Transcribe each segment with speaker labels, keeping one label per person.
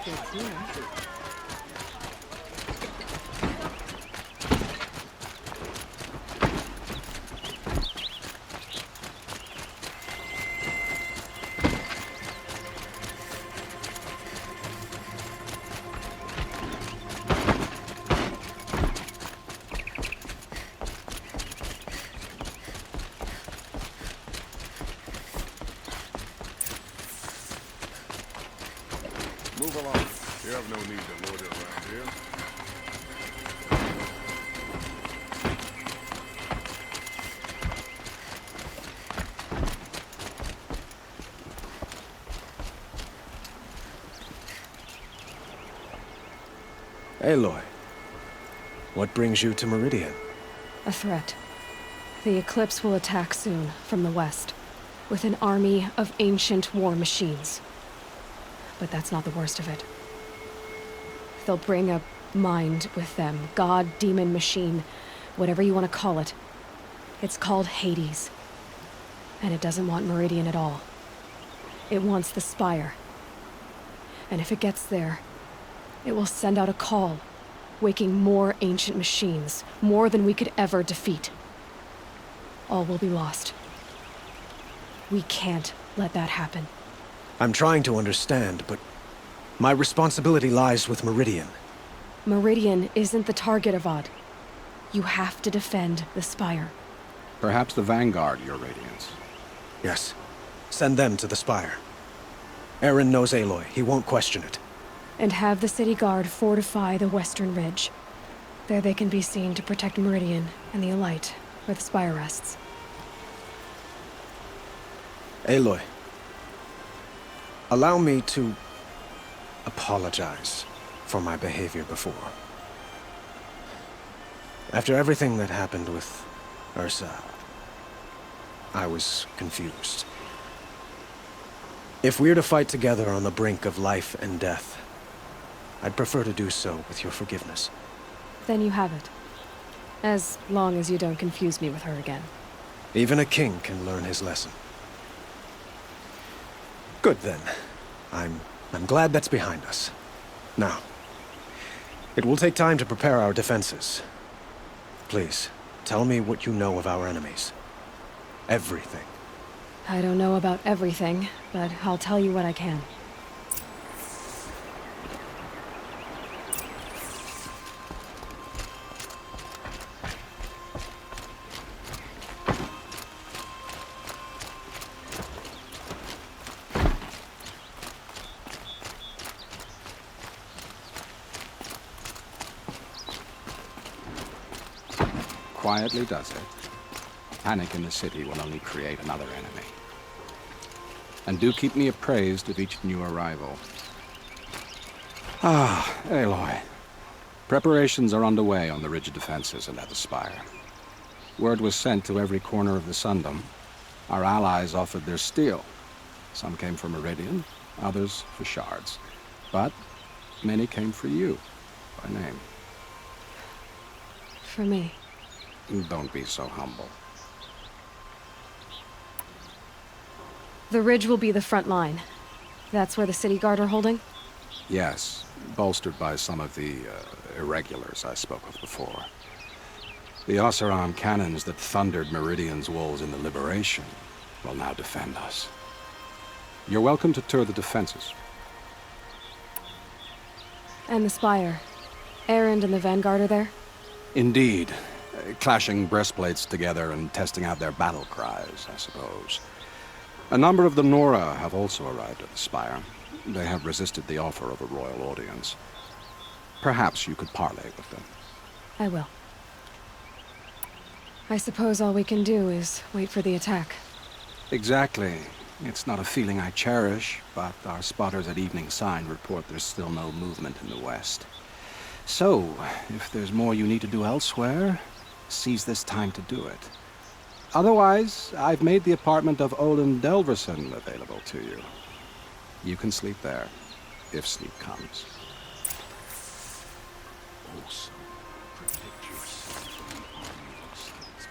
Speaker 1: It's here.
Speaker 2: Move along. You have no need to loiter around here.
Speaker 3: Aloy, what brings you to Meridian?
Speaker 4: A threat. The Eclipse will attack soon, from the west, with an army of ancient war machines. But that's not the worst of it. They'll bring a mind with them, god, demon, machine, whatever you want to call it. It's called Hades. And it doesn't want Meridian at all. It wants the Spire. And if it gets there, it will send out a call, waking more ancient machines, more than we could ever defeat. All will be lost. We can't let that happen.
Speaker 3: I'm trying to understand, but my responsibility lies with Meridian.
Speaker 4: Meridian isn't the target, Avad. You have to defend the Spire.
Speaker 5: Perhaps the Vanguard, Your Radiance.
Speaker 3: Yes. Send them to the Spire. Eren knows Aloy. He won't question it.
Speaker 4: And have the city guard fortify the western ridge. There they can be seen to protect Meridian and the Elite, where the Spire rests.
Speaker 3: Aloy, allow me to apologize for my behavior before. After everything that happened with Ursa, I was confused. If we're to fight together on the brink of life and death, I'd prefer to do so with your forgiveness.
Speaker 4: Then you have it. As long as you don't confuse me with her again.
Speaker 3: Even a king can learn his lesson. Good then. I'm glad that's behind us. Now, it will take time to prepare our defenses. Please, tell me what you know of our enemies. Everything.
Speaker 4: I don't know about everything, but I'll tell you what I can.
Speaker 5: Quietly does it. Panic in the city will only create another enemy. And do keep me appraised of each new arrival. Ah, Aloy. Preparations are underway on the ridge defenses and at the Spire. Word was sent to every corner of the Sundom. Our allies offered their steel. Some came for Meridian, others for shards. But many came for you, by name.
Speaker 4: For me.
Speaker 5: Don't be so humble.
Speaker 4: The ridge will be the front line. That's where the city guard are holding?
Speaker 5: Yes, bolstered by some of the irregulars I spoke of before. The Oseram cannons that thundered Meridian's walls in the Liberation will now defend us. You're welcome to tour the defenses.
Speaker 4: And the Spire. Erend and the Vanguard are there?
Speaker 5: Indeed. Clashing breastplates together and testing out their battle cries, I suppose. A number of the Nora have also arrived at the Spire. They have resisted the offer of a royal audience. Perhaps you could parley with them.
Speaker 4: I will. I suppose all we can do is wait for the attack.
Speaker 5: Exactly. It's not a feeling I cherish, but our spotters at Evening Sign report there's still no movement in the west. So, if there's more you need to do elsewhere, seize this time to do it. Otherwise, I've made the apartment of Olin Delverson available to you. You can sleep there, if sleep comes.
Speaker 2: Awesome. Protect yourself from the army of slits.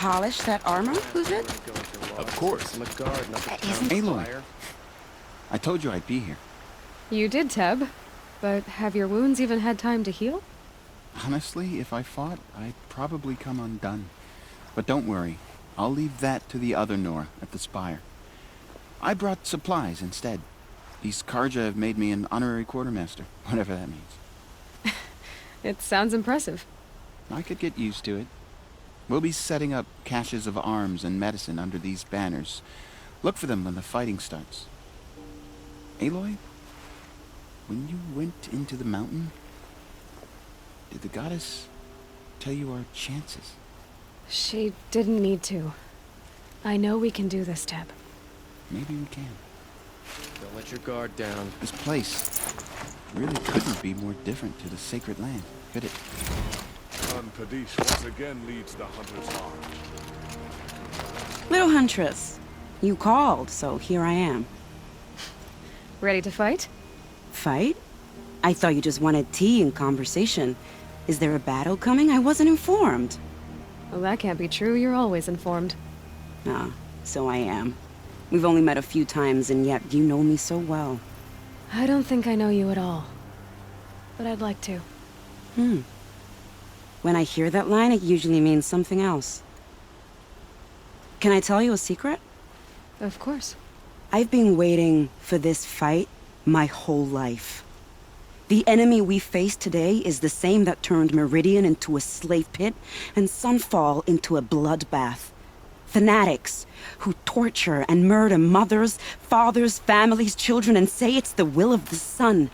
Speaker 1: polish that armor? Who's it?
Speaker 2: Of course.
Speaker 1: Isn't
Speaker 6: Aloy. I told you I'd be here.
Speaker 4: You did, Teb. But have your wounds even had time to heal?
Speaker 6: Honestly, if I fought, I'd probably come undone. But don't worry. I'll leave that to the other Nora at the Spire. I brought supplies instead. These Karja have made me an honorary quartermaster, whatever that means.
Speaker 4: It sounds impressive.
Speaker 6: I could get used to it. We'll be setting up caches of arms and medicine under these banners. Look for them when the fighting starts. Aloy, when you went into the mountain, did the goddess tell you our chances?
Speaker 4: She didn't need to. I know we can do this, Teb.
Speaker 6: Maybe we can.
Speaker 3: Don't let your guard down.
Speaker 6: This place really couldn't be more different to the sacred land, could it?
Speaker 2: Khan Kadish once again leads the Hunter's Army.
Speaker 1: Little Huntress, you called, so here I am.
Speaker 4: Ready to fight?
Speaker 1: Fight? I thought you just wanted tea and conversation. Is there a battle coming? I wasn't informed.
Speaker 4: Well, that can't be true. You're always informed.
Speaker 1: Ah, so I am. We've only met a few times, and yet you know me so well.
Speaker 4: I don't think I know you at all. But I'd like to.
Speaker 1: When I hear that line, it usually means something else. Can I tell you a secret?
Speaker 4: Of course.
Speaker 1: I've been waiting for this fight my whole life. The enemy we face today is the same that turned Meridian into a slave pit and Sunfall into a bloodbath. Fanatics who torture and murder mothers, fathers, families, children, and say it's the will of the sun.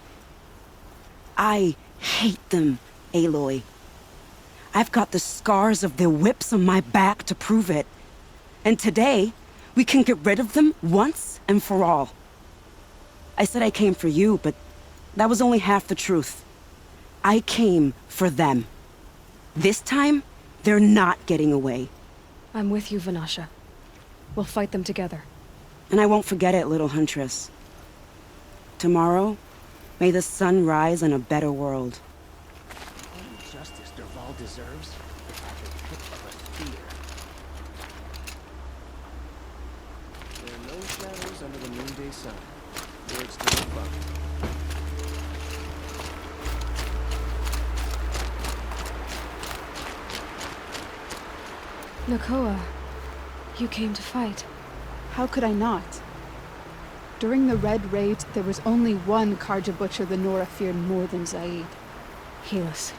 Speaker 1: I hate them, Aloy. I've got the scars of their whips on my back to prove it. And today, we can get rid of them once and for all. I said I came for you, but that was only half the truth. I came for them. This time, they're not getting away.
Speaker 4: I'm with you, Vanasha. We'll fight them together.
Speaker 1: And I won't forget it, little Huntress. Tomorrow, may the sun rise in a better world.
Speaker 7: Only justice Derval deserves is at the tip of a spear.
Speaker 3: There are no shadows under the noonday sun. Words to live by.
Speaker 4: Nakoa, you came to fight.
Speaker 8: How could I not? During the Red Raid, there was only one Karja butcher the Nora feared more than Zaid.
Speaker 4: Helis.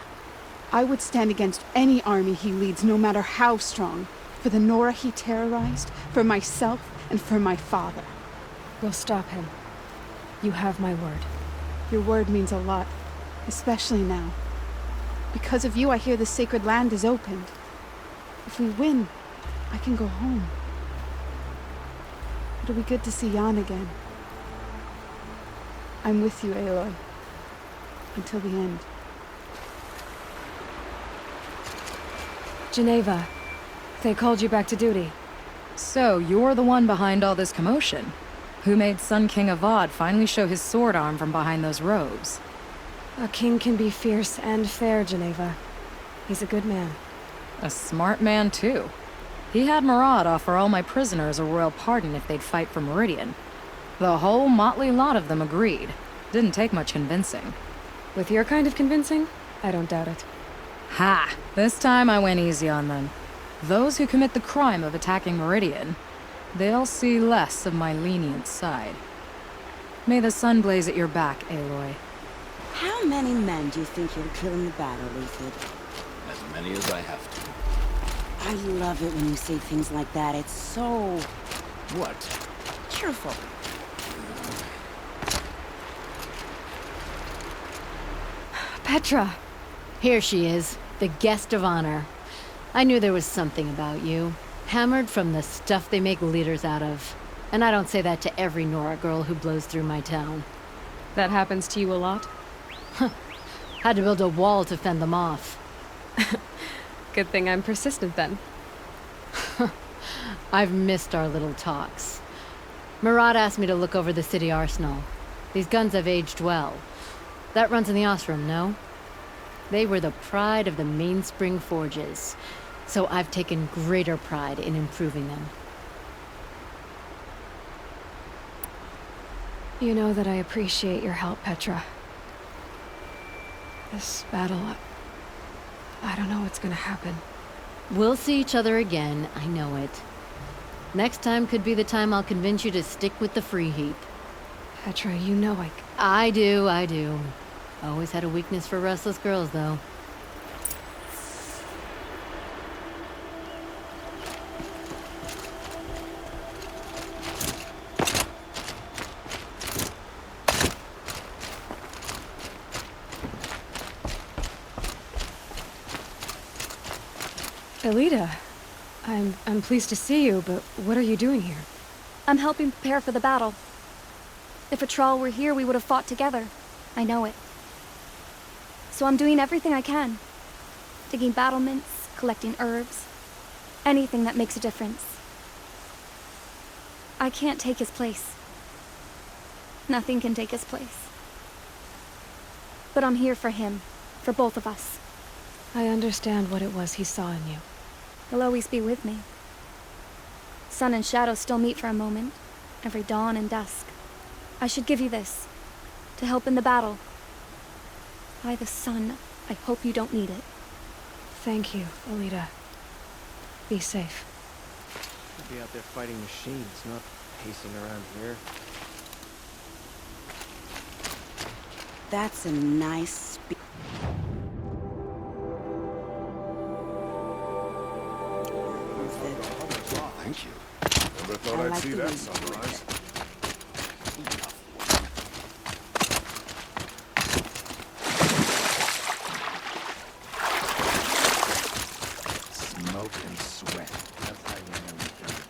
Speaker 8: I would stand against any army he leads, no matter how strong. For the Nora he terrorized, for myself, and for my father.
Speaker 4: We'll stop him. You have my word.
Speaker 8: Your word means a lot, especially now. Because of you, I hear the sacred land is opened. If we win, I can go home. It'll be good to see Jan again. I'm with you, Aloy. Until the end.
Speaker 4: Geneva, they called you back to duty.
Speaker 9: So, you're the one behind all this commotion? Who made Sun King Avad finally show his sword arm from behind those robes?
Speaker 4: A king can be fierce and fair, Geneva. He's a good man.
Speaker 9: A smart man, too. He had Murad offer all my prisoners a royal pardon if they'd fight for Meridian. The whole motley lot of them agreed. Didn't take much convincing.
Speaker 4: With your kind of convincing, I don't doubt it.
Speaker 9: Ha! This time I went easy on them. Those who commit the crime of attacking Meridian, they'll see less of my lenient side. May the sun blaze at your back, Aloy.
Speaker 1: How many men do you think you'll kill in the battle, Leaford?
Speaker 2: As many as I have to.
Speaker 1: I love it when you say things like that. It's so...
Speaker 2: What?
Speaker 1: cheerful.
Speaker 4: Petra!
Speaker 10: Here she is, the guest of honor. I knew there was something about you. Hammered from the stuff they make leaders out of. And I don't say that to every Nora girl who blows through my town.
Speaker 4: That happens to you a lot?
Speaker 10: Had to build a wall to fend them off.
Speaker 4: Good thing I'm persistent then.
Speaker 10: I've missed our little talks. Murad asked me to look over the city arsenal. These guns have aged well. That runs in the Osram, no? They were the pride of the Mainspring Forges. So I've taken greater pride in improving them.
Speaker 4: You know that I appreciate your help, Petra. This battle, I don't know what's gonna happen.
Speaker 10: We'll see each other again, I know it. Next time could be the time I'll convince you to stick with the free heap.
Speaker 4: Petra, you know
Speaker 10: I do. Always had a weakness for restless girls, though.
Speaker 4: Elita, I'm pleased to see you, but what are you doing here?
Speaker 11: I'm helping prepare for the battle. If a Thrall were here, we would have fought together. I know it. So I'm doing everything I can. Digging battlements, collecting herbs. Anything that makes a difference. I can't take his place. Nothing can take his place. But I'm here for him. For both of us.
Speaker 4: I understand what it was he saw in you.
Speaker 11: He'll always be with me. Sun and shadow still meet for a moment. Every dawn and dusk. I should give you this. To help in the battle. By the sun, I hope you don't need it.
Speaker 4: Thank you, Elita. Be safe.
Speaker 12: Should be out there fighting machines, not pacing around here.
Speaker 1: That's a nice
Speaker 2: Thank you. Never thought
Speaker 1: I
Speaker 2: I'd
Speaker 1: like
Speaker 2: see
Speaker 1: the
Speaker 2: that
Speaker 1: way you
Speaker 2: sunrise.
Speaker 6: Smoke and sweat. That's how you know you've done it.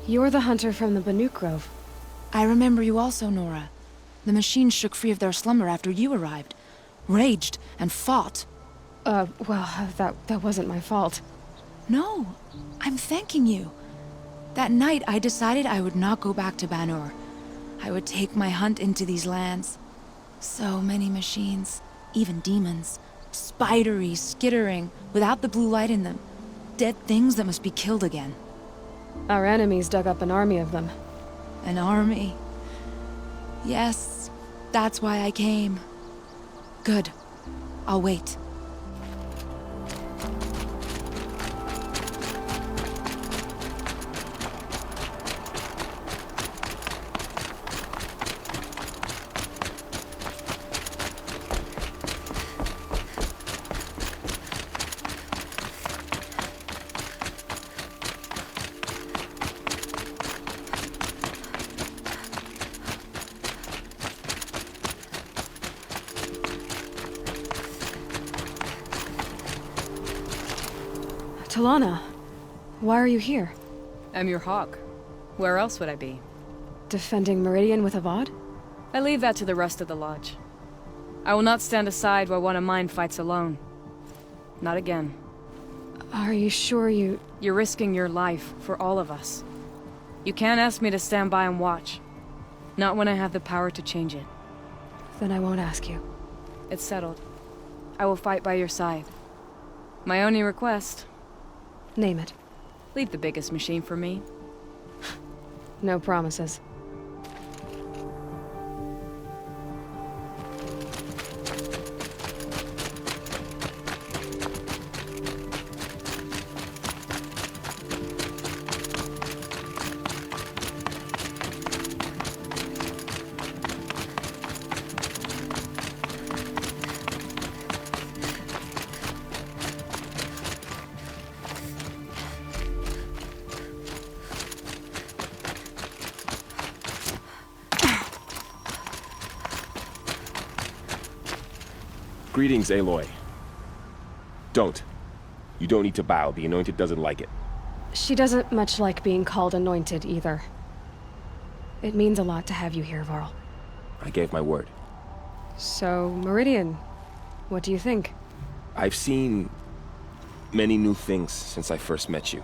Speaker 4: You're the hunter from the Banuk Grove.
Speaker 13: I remember you also, Nora. The machines shook free of their slumber after you arrived. Raged and fought.
Speaker 4: Well, that wasn't my fault.
Speaker 13: No, I'm thanking you. That night, I decided I would not go back to Banur. I would take my hunt into these lands. So many machines, even demons. Spidery, skittering, without the blue light in them. Dead things that must be killed again.
Speaker 4: Our enemies dug up an army of them.
Speaker 13: An army. Yes, that's why I came. Good. I'll wait.
Speaker 4: Talana, why are you here?
Speaker 9: I'm your hawk. Where else would I be?
Speaker 4: Defending Meridian with Avad?
Speaker 9: I leave that to the rest of the Lodge. I will not stand aside while one of mine fights alone. Not again.
Speaker 4: Are you sure you...
Speaker 9: You're risking your life for all of us. You can't ask me to stand by and watch. Not when I have the power to change it.
Speaker 4: Then I won't ask you.
Speaker 9: It's settled. I will fight by your side. My only request...
Speaker 4: Name it.
Speaker 9: Leave the biggest machine for me.
Speaker 4: No promises.
Speaker 14: Greetings, Aloy. Don't. You don't need to bow. The Anointed doesn't like it.
Speaker 4: She doesn't much like being called anointed either. It means a lot to have you here, Varl.
Speaker 14: I gave my word.
Speaker 4: So, Meridian, what do you think?
Speaker 14: I've seen many new things since I first met you.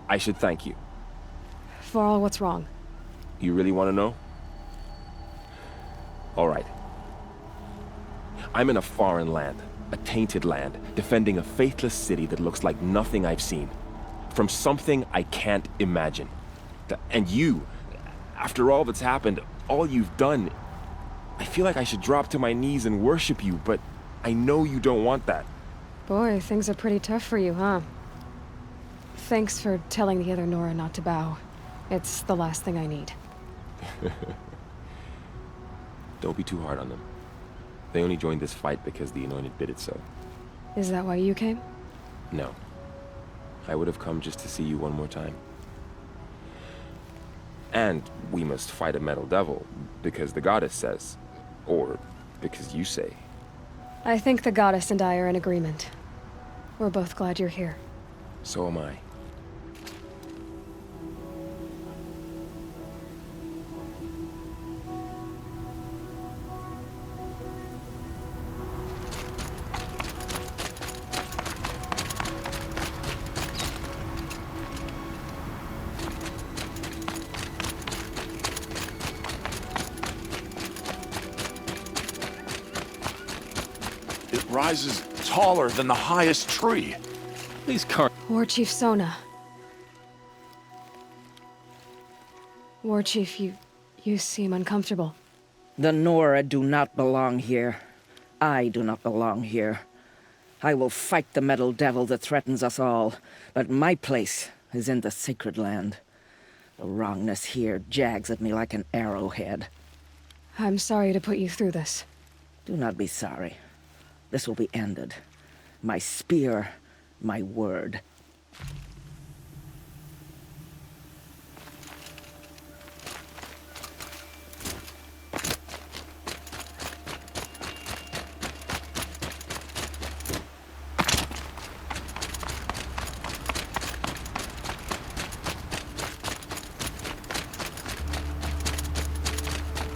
Speaker 14: I should thank you.
Speaker 4: Varl, what's wrong?
Speaker 14: You really want to know? All right. I'm in a foreign land, a tainted land, defending a faithless city that looks like nothing I've seen. From something I can't imagine. And you, after all that's happened, all you've done, I feel like I should drop to my knees and worship you, but I know you don't want that.
Speaker 4: Boy, things are pretty tough for you, huh? Thanks for telling the other Nora not to bow. It's the last thing I need.
Speaker 14: Don't be too hard on them. They only joined this fight because the Anointed bid it so.
Speaker 4: Is that why you came?
Speaker 14: No. I would have come just to see you one more time. And we must fight a metal devil, because the goddess says. Or because you say.
Speaker 4: I think the goddess and I are in agreement. We're both glad you're here.
Speaker 14: So am I.
Speaker 2: It rises taller than the highest tree.
Speaker 14: These car-
Speaker 4: War Chief Sona. War Chief, you seem uncomfortable.
Speaker 7: The Nora do not belong here. I do not belong here. I will fight the metal devil that threatens us all, but my place is in the sacred land. The wrongness here jags at me like an arrowhead.
Speaker 4: I'm sorry to put you through this.
Speaker 7: Do not be sorry. This will be ended. My spear, my word.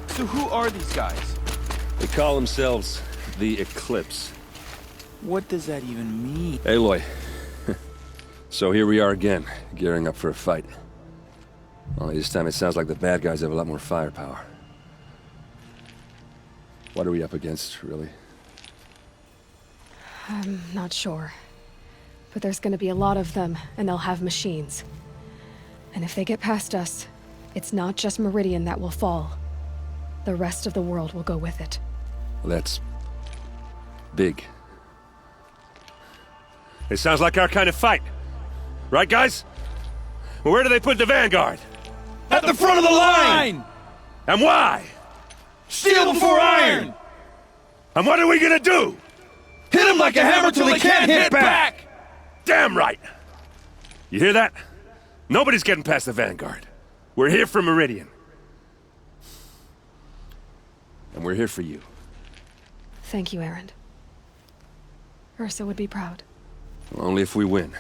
Speaker 12: So who are these guys?
Speaker 15: They call themselves the Eclipse.
Speaker 6: What does that even mean?
Speaker 15: Aloy. So here we are again, gearing up for a fight. Only this time it sounds like the bad guys have a lot more firepower. What are we up against, really?
Speaker 4: I'm not sure. But there's gonna be a lot of them, and they'll have machines. And if they get past us, it's not just Meridian that will fall. The rest of the world will go with it.
Speaker 15: Well, that's big. It sounds like our kind of fight. Right, guys? Well, where do they put the Vanguard?
Speaker 12: At the front of the line!
Speaker 15: And why?
Speaker 12: Steel before iron!
Speaker 15: And what are we gonna do?
Speaker 12: Hit them like a hammer till they can't hit back!
Speaker 15: Damn right! You hear that? Nobody's getting past the Vanguard. We're here for Meridian. And we're here for you.
Speaker 4: Thank you, Erend. Ursa would be proud.
Speaker 15: Well, only if we win.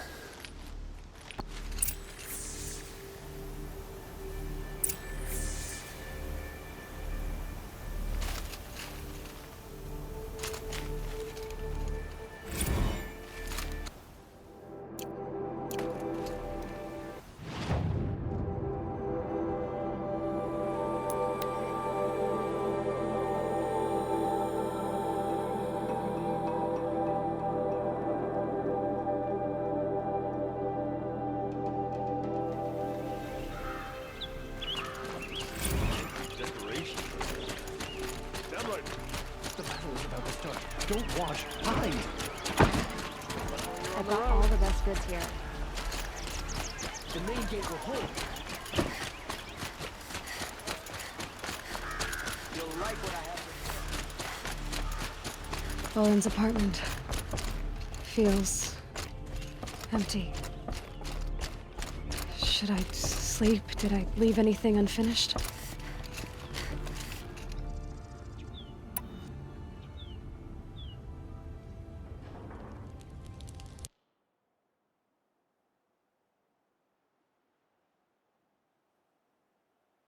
Speaker 12: Don't watch. Hide!
Speaker 11: I brought all the best goods here.
Speaker 12: The main gate will hold. You'll like what I have.
Speaker 4: Bowen's apartment feels empty. Should I sleep? Did I leave anything unfinished?